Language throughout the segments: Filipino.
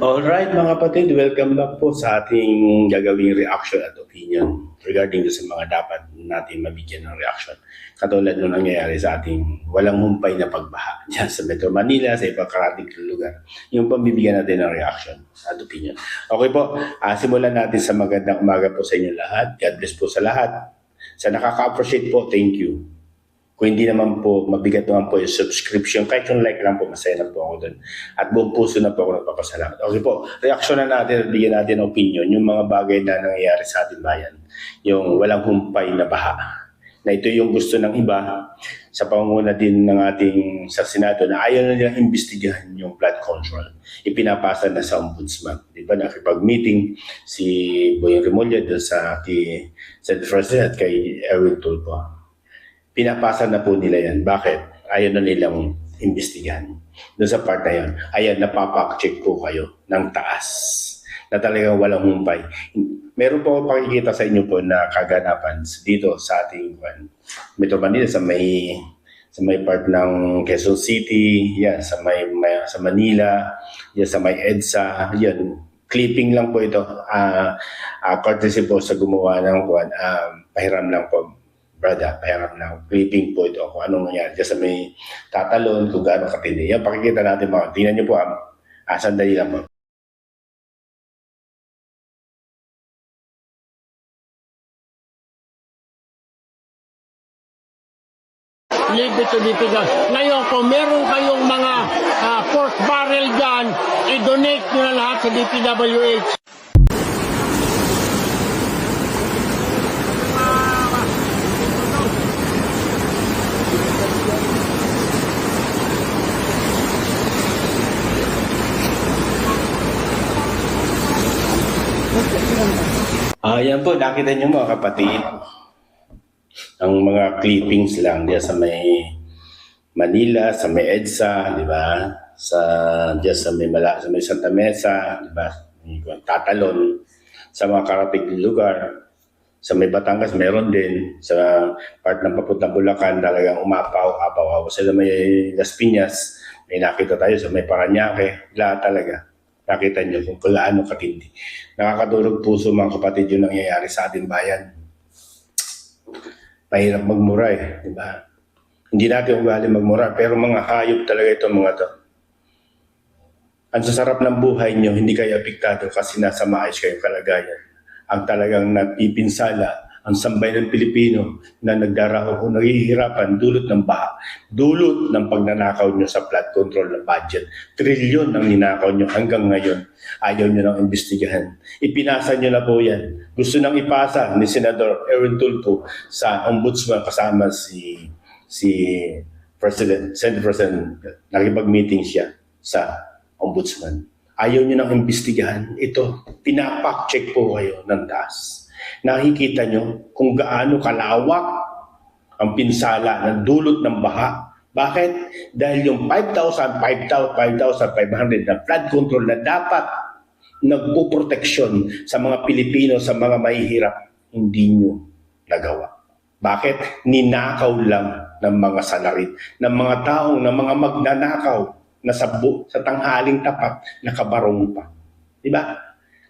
Alright mga kapatid, welcome back po sa ating gagawing reaction at opinion regarding sa mga dapat natin mabigyan ng reaction. Katulad nung nangyayari sa ating walang humpay na pagbaha dyan sa Metro Manila, sa ibang karating lugar. Yung pambibigyan natin ng reaction at opinion. Okay po, simulan natin sa magandang umaga po sa inyo lahat. God bless po sa lahat. Sa nakaka-appreciate po, thank you. Kung hindi naman po, mabigat naman po yung subscription. Kahit yung like lang po, masaya na po ako doon. At buong puso na po ako nagpapasalamat. Okay po, reaction na natin, bigyan natin ng opinion, yung mga bagay na nangyayari sa ating bayan. Yung walang humpay na baha. Na ito yung gusto ng iba sa pangunguna din ng ating sa Senado na ayaw na nilang imbestigahan yung flood control. Ipinapasa na sa ombudsman. Di ba, nakipag-meeting si Boyeng Remulla doon sa Senate President at kay Erwin Tulfo. Pinapasa na po nila yan. Bakit? Ayaw na nilang imbestigahan. Doon sa part na yan, ayan, napapak-check po kayo ng taas na talagang walang humpay. Meron po ako pakikita sa inyo po na kaganapan dito sa ating Metro Manila, sa may part ng Quezon City, yan, sa Manila, yan, sa may EDSA, yan. Clipping lang po ito. Courtesy po sa gumawa ng pahiram lang po. Brother, pahiram lang. Clipping po ito kung anong nangyari. Just may tatalon, kung gaano katindi. Yan, pakikita natin mga. Tingnan niyo po, sandali lang po. Libre to ditigan. Ngayon, kung meron kayong mga pork barrel dyan, i-donate nyo na lahat sa DPWH. Yan po, nakita niyo mga kapatid. Ang mga clippings lang diyan sa may Manila, sa may EDSA, di ba? Diyan sa may Santa Mesa, di ba? Tatalon sa mga karating lugar. Sa may Batangas, meron din. Sa part ng papuntang Bulacan, talagang umapaw. Sa may Las Piñas, may nakita tayo sa may Parañaque. Lahat talaga. Nakita niyo kung gaano katindi. Nakakadurog puso mga kapatid yung nangyayari sa ating bayan. Mahirap magmura di ba? Hindi natin ugali magmura, pero mga hayop talaga ito mga to. Ang sasarap ng buhay nyo, hindi kayo apektado kasi nasa maayos kayong kalagayan. Ang talagang napipinsala, ang sambay ng Pilipino na nagdaraho o naghihirapan dulot ng baha, dulot ng pagnanakaw nyo sa flood control ng budget. Trilyon ang ninakaw nyo hanggang ngayon. Ayaw nyo nang imbestigahan. Ipinasa nyo na po yan. Gusto nang ipasa ni Senador Erwin Tulfo sa ombudsman kasama si Senate President. Nakipag-meeting siya sa ombudsman. Ayaw nyo nang imbestigahan. Ito, pinapak-check po kayo ng taas. Nakikita nyo kung gaano kalawak ang pinsala ng dulot ng baha. Bakit? Dahil yung 5,500 na flood control na dapat nagpuproteksyon sa mga Pilipino, sa mga mahihirap, hindi nyo nagawa. Bakit? Ninakaw lang ng mga salarin, ng mga taong, ng mga magnanakaw na sa tanghaling tapat nakabarong pa. Diba?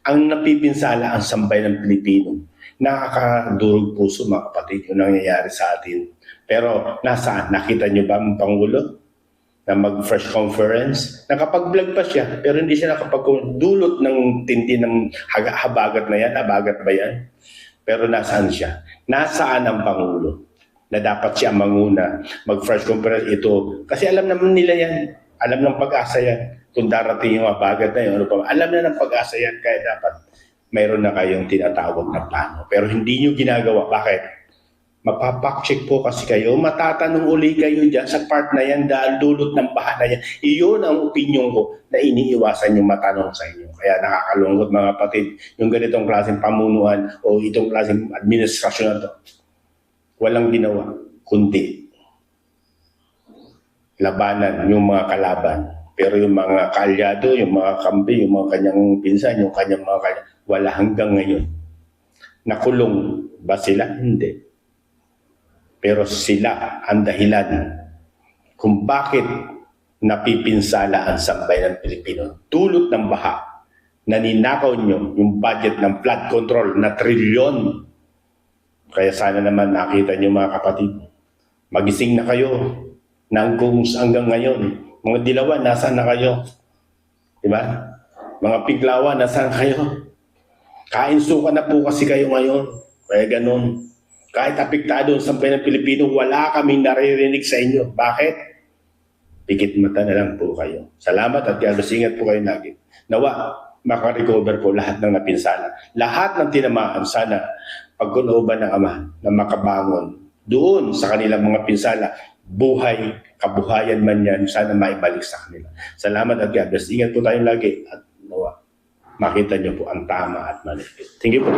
Ang napipinsala ang sambay ng Pilipino. Nakakadurog puso mga kapatid yung nangyayari sa atin. Pero nasaan? Nakita nyo ba ang Pangulo na mag-fresh conference? Nakapag-vlog pa siya pero hindi siya nakapag-dulot ng tindi ng habagat na yan. Habagat ba yan? Pero nasaan siya? Nasaan ang Pangulo na dapat siya manguna mag-fresh conference ito? Kasi alam naman nila yan. Alam ng Pag-asa yan. Kung darating yung habagat na yun, alam na ng Pag-asa yan. Kaya dapat mayroon na kayong tinatawag na plano. Pero hindi nyo ginagawa. Bakit? Mapapak-check po kasi kayo. Matatanong uli kayo dyan sa part na yan dahil dulot ng baha na yan. Iyon ang opinion ko na iniiwasan yung matanong sa inyo. Kaya nakakalungkot mga kapatid, yung ganitong klaseng pamunuan o itong klaseng administrasyon na to. Walang ginawa, kundi labanan yung mga kalaban. Pero yung mga kalyado, yung mga kampi, yung mga kanyang pinsan, yung kanyang wala hanggang ngayon. Nakulong ba sila? Hindi. Pero sila ang dahilan kung bakit napipinsala ang sambay ng Pilipino. Dulot ng baha. naninakaw nyo yung budget ng flood control na trilyon. Kaya sana naman nakita nyo mga kapatid, magising na kayo nang kung hanggang ngayon. Mga dilawan, nasaan na kayo? Diba? Mga piglawan, nasaan kayo? Kain suka na po kasi kayo ngayon. Kaya ganun. Kahit apektado sa ng Pilipino, wala kaming naririnig sa inyo. Bakit? Pikit mata na lang po kayo. Salamat at ingat po kayo lagi. Nawa, makarecover po lahat ng napinsala. Lahat ng tinamaan, sana pagkunooban ng Ama na makabangon doon sa kanilang mga pinsala, buhay, kabuhayan man yan, sana maibalik sa kanila. Salamat at God bless. Ingat po tayong lagi at nawa, makita niyo po ang tama at mali. Thank you po.